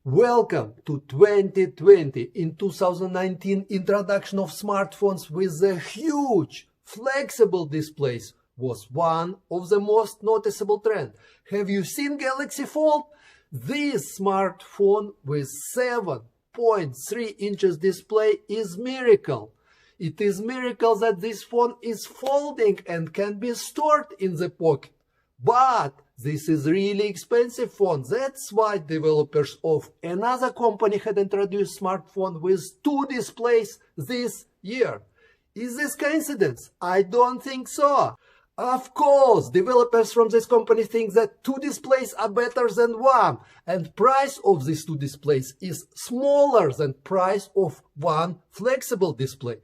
Welcome to 2020. In 2019, introduction of smartphones with a huge flexible displays was one of the most noticeable trends. Have you seen Galaxy Fold? This smartphone with 7.3 inches display is miracle. It is miracle that this phone is folding and can be stored in the pocket. But this is really expensive phone. That's why developers of another company had introduced smartphone with two displays this year. Is this coincidence? I don't think so. Of course, developers from this company think that two displays are better than one, and price of these two displays is smaller than price of one flexible display.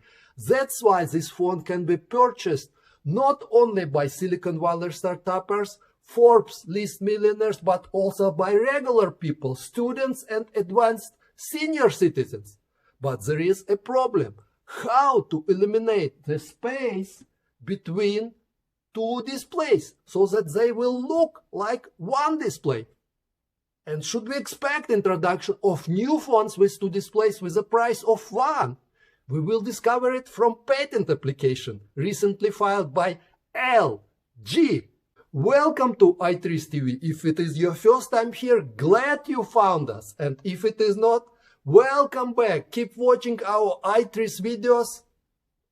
That's why this phone can be purchased not only by Silicon Valley startups, Forbes list millionaires, but also by regular people, students and advanced senior citizens. But there is a problem. How to eliminate the space between two displays so that they will look like one display? And should we expect introduction of new phones with two displays with a price of one? We will discover it from patent application recently filed by LG. Welcome to i3s TV. If it is your first time here, glad you found us. And if it is not, welcome back. Keep watching our i3s videos,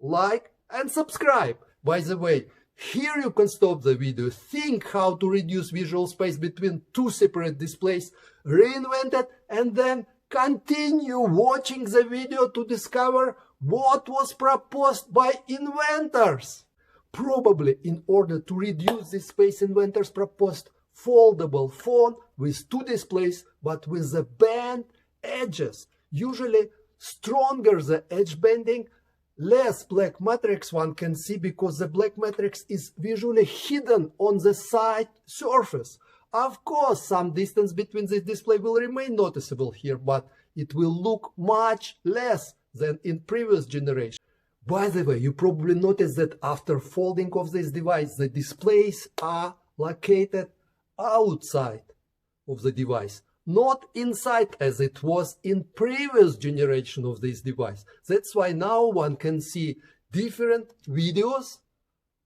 like and subscribe. By the way, here you can stop the video, think how to reduce visual space between two separate displays, reinvent it, and then continue watching the video to discover what was proposed by inventors. Probably in order to reduce this space, inventors proposed foldable phone with two displays but with the bent edges. Usually stronger the edge bending, less black matrix one can see because the black matrix is visually hidden on the side surface. Of course, some distance between the display will remain noticeable here, but it will look much less than in previous generation. By the way, you probably noticed that after folding of this device, the displays are located outside of the device, not inside as it was in previous generation of this device. That's why now one can see different videos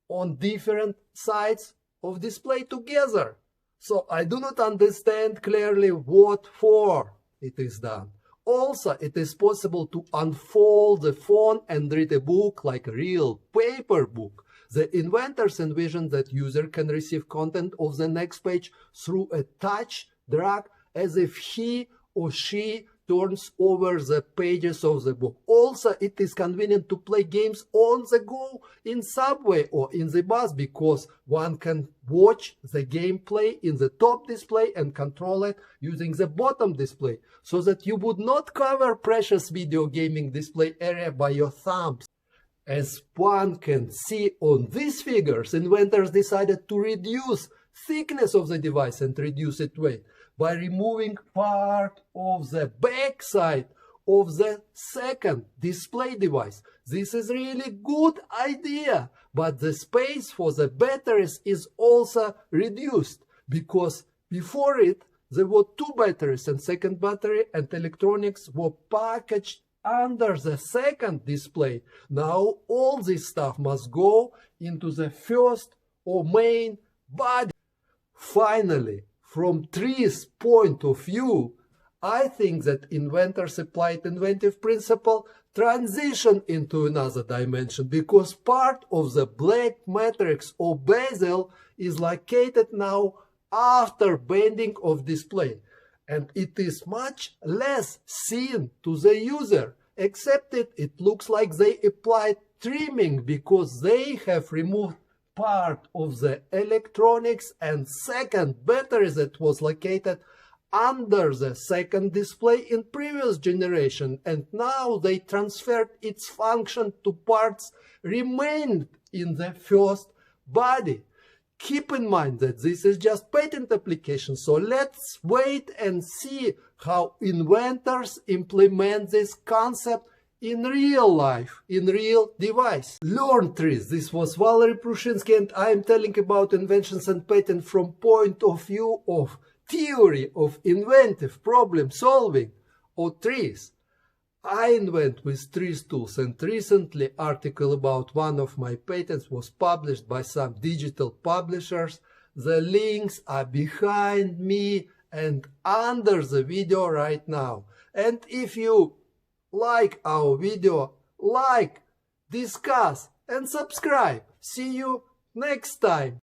on different sides of display together. So I do not understand clearly what for it is done. Also, it is possible to unfold the phone and read a book like a real paper book. The inventors envisioned that user can receive content of the next page through a touch drag as if he or she turns over the pages of the book. Also, it is convenient to play games on the go in subway or in the bus because one can watch the gameplay in the top display and control it using the bottom display so that you would not cover precious video gaming display area by your thumbs. As one can see on these figures, inventors decided to reduce thickness of the device and reduce its weight by removing part of the back side of the second display device. This is really good idea, but the space for the batteries is also reduced because before it there were two batteries and second battery and electronics were packaged under the second display. Now all this stuff must go into the first or main body. Finally, from tree's point of view, I think that inventors applied inventive principle transition into another dimension because part of the black matrix or bezel is located now after bending of display, and it is much less seen to the user, except it looks like they applied trimming because they have removed part of the electronics and second battery that was located under the second display in previous generation, and now they transferred its function to parts remained in the first body. Keep in mind that this is just patent application, so let's wait and see how inventors implement this concept in real life, in real device. Learn trees. This was Valery Prushinsky, and I am telling about inventions and patent from point of view of theory of inventive problem solving, or TRIZ. I invent with TRIZ tools, and recently article about one of my patents was published by some digital publishers. The links are behind me and under the video right now. And if you like our video, like, discuss and subscribe. See you next time.